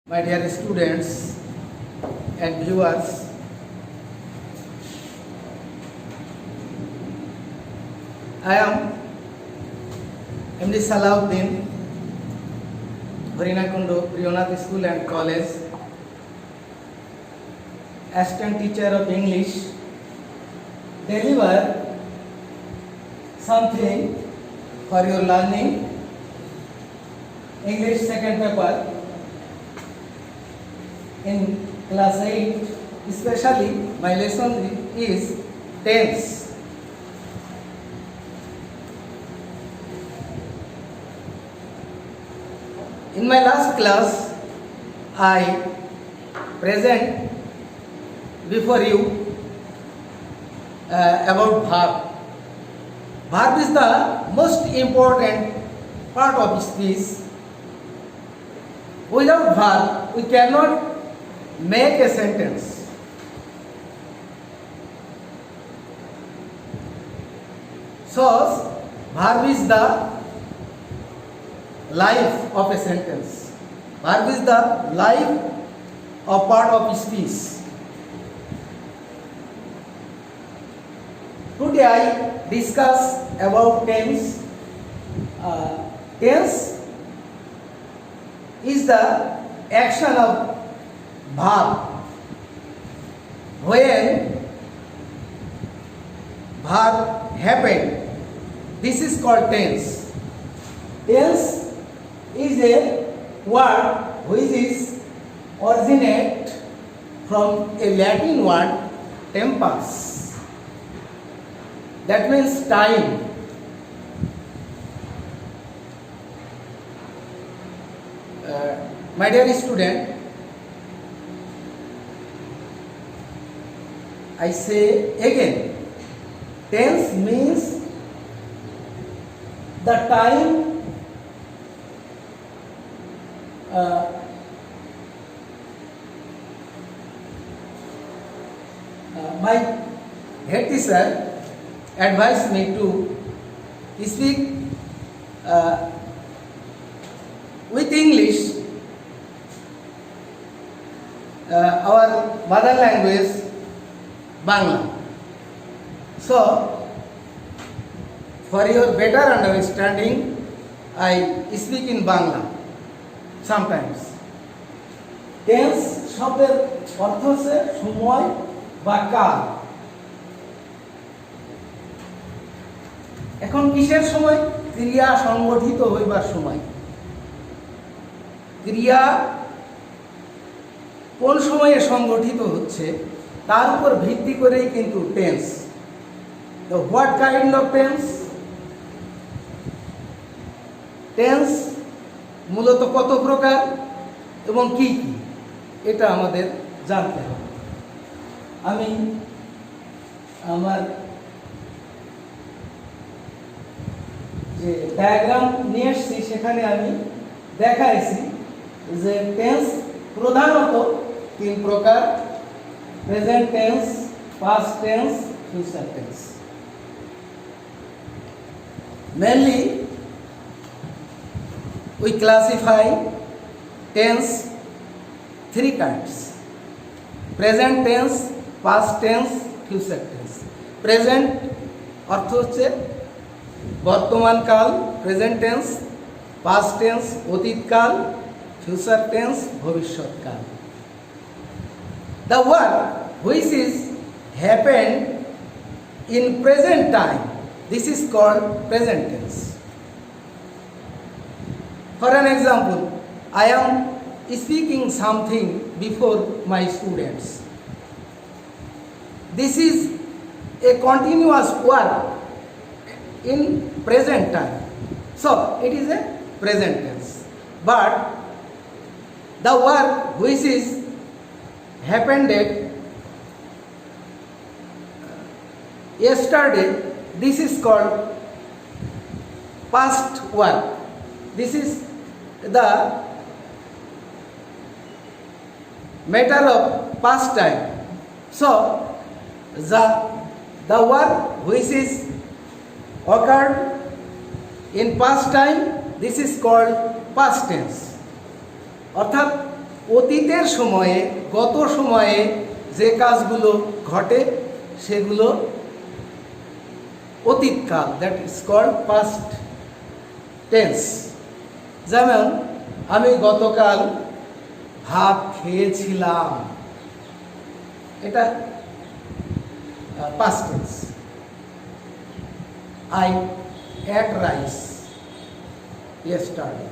My dear students and viewers, I am MD Salahuddin, Harinakundo Prionath School and College, assistant teacher of English, deliver something for your learning, English second paper. In class 8, especially my lesson is tense. In my last class, I present before you about verb. Verb is the most important part of speech. Without verb, we cannot make a sentence. So, verb is the life of a sentence. Verb is the life of part of speech. Today I discuss about tense. Tense is the action of verb when verb happened. This is called tense. Tense is a word which is originate from a Latin word tempus. That means time. My dear student, I say again, tense means the time my head teacher advised me to speak with English, our mother language, Bangla. So, for your better understanding, I speak in Bangla sometimes. Tense শব্দের অর্থ হচ্ছে সময় বা কাল। এখন কিসের সময়? ক্রিয়া সংগঠিত হইবার সময়। ক্রিয়া কোন সময়ে সংগঠিত হচ্ছে তার উপর ভিত্তি করেই কিন্তু টেন্স। তো what kind of tense? Tense মূলত কত প্রকার এবং কি কি এটা আমাদের জানতে হবে। আমি আমার যে ডায়াগ্রাম নিয়ে এসেছি সেখানে আমি দেখাইছি যে টেন্স প্রধানত তিন প্রকার: present tense, past tense, future tense. Mainly, we classify tense three kinds: present tense, past tense, future tense. Present অর্থ হচ্ছে বর্তমান কাল, প্রেজেন্ট টেন্স; পাস্ট টেন্স অতীতকাল; ফিউচার টেন্স ভবিষ্যৎকাল। The work which is happened in present time, this is called present tense. For an example, I am speaking something before my students. This is a continuous work in present time. So, it is a present tense. But the work which is happened yesterday, this is called past work. This is the matter of past time. So, the work which is occurred in past time, this is called past tense. অর্থাৎ অতীতের সময়ে, গত সময়ে যে কাজগুলো ঘটে সেগুলো অতীতকাল, that is called past tense. যেমন আমি গতকাল ভাত খেয়েছিলাম, এটা past tense. I ate rice yesterday।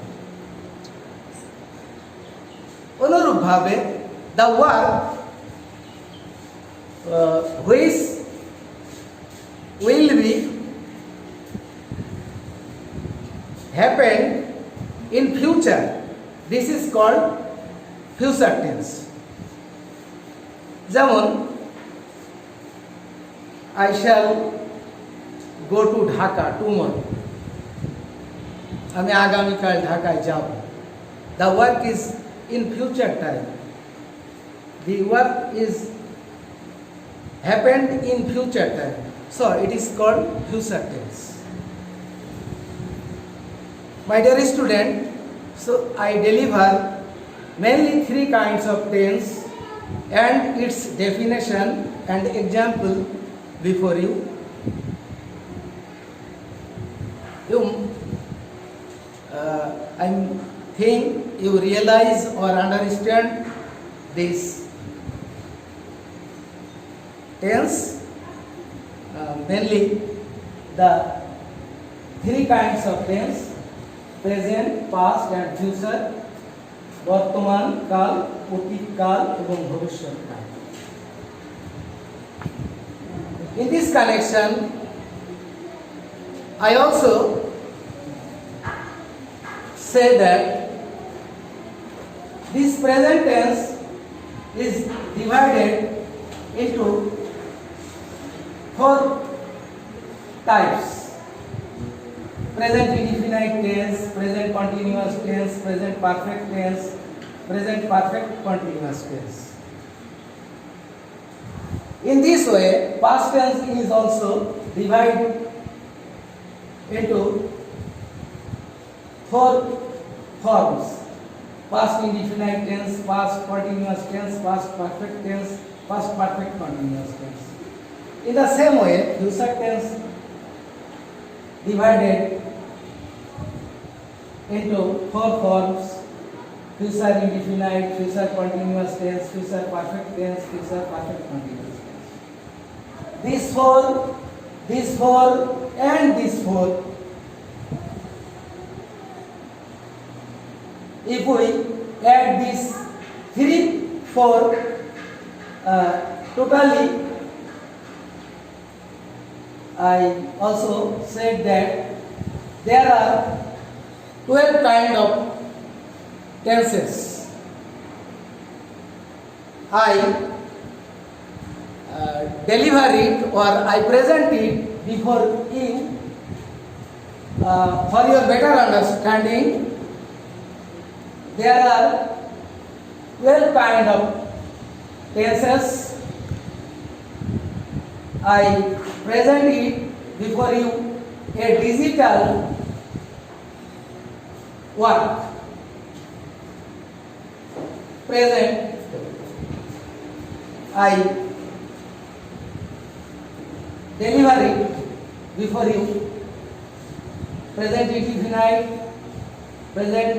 অনুরূপভাবে the work which will be happen in future, this is called future tense। যেমন I shall go to Dhaka tomorrow, আমি আগামীকাল ঢাকায় যাব। The work is in future time, the work is happened in future time, so it is called future tense। My dear student, so I deliver mainly three kinds of tense and its definition and example before you. I think you realize or understand this tense, mainly the three kinds of tense: present, past and future, বর্তমান কাল, অতীত কাল এবং ভবিষ্যৎ কাল। In this connection, I also say that this present tense is divided into four types: present indefinite tense, present continuous tense, present perfect tense, present perfect continuous tense। In this way, past tense is also divided into four forms: past indefinite tense, past continuous tense, past perfect tense, past perfect continuous tense। In the same way, future tense divided into four forms: future indefinite, future continuous tense, future perfect tense, future perfect continuous tense। These four and these four, if we add these 3, 4, totally I also said that there are 12 kind of tenses। I deliver it or I present it before you for your better understanding. There are 12 kind of tenses. I present it before you a digital work. Present, I deliver it before you. Present indefinite, present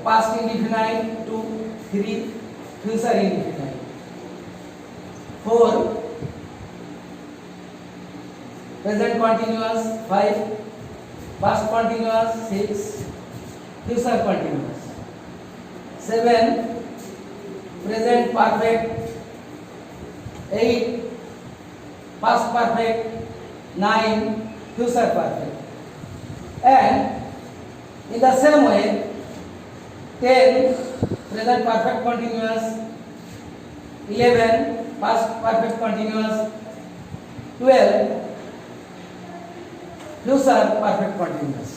past indefinite 2, 3, future indefinite 4, present continuous 5, past continuous 6, future continuous 7, present perfect 8, past perfect 9, future perfect। And in the same way, 10, present perfect continuous, 11, past perfect continuous, 12, future perfect continuous।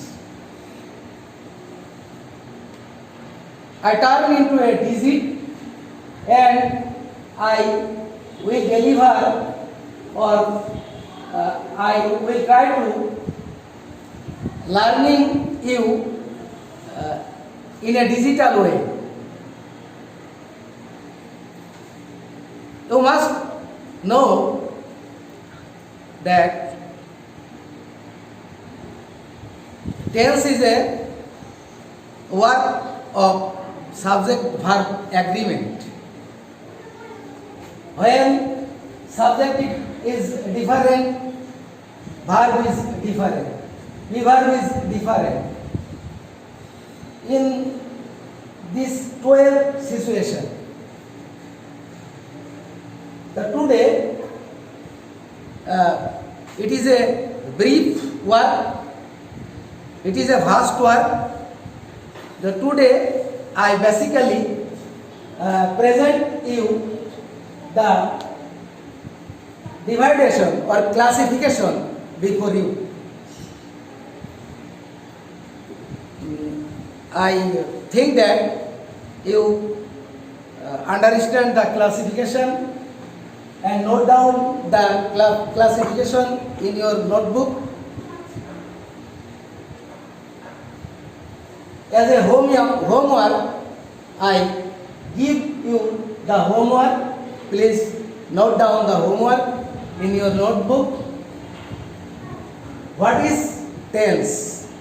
I turn into a digit and I will deliver or I will try to learning you in a digital way। You must know that tense is a work of subject-verb agreement. When subject is different, verb is different, verb is different. In this 12 situation, the today it is a brief work, it is a vast work. The today I basically present you the dividation or classification before you. I think that you understand the classification and note down the classification in your notebook. As a homework, I give you the homework. Please note down the homework in your notebook. What is tense?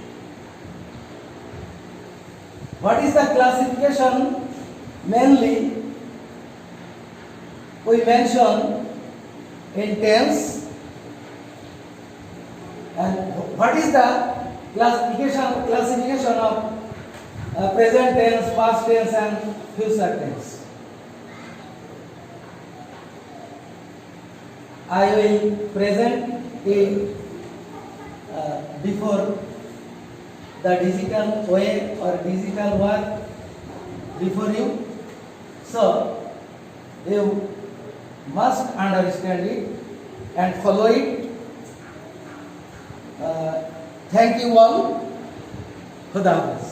What is the classification? Mainly, we mention in tense. And what is the classification of present tense, past tense, and future tense? I will present it before the digital way or digital work before you. So, you must understand it and follow it. Thank you all. Khuda Hafiz.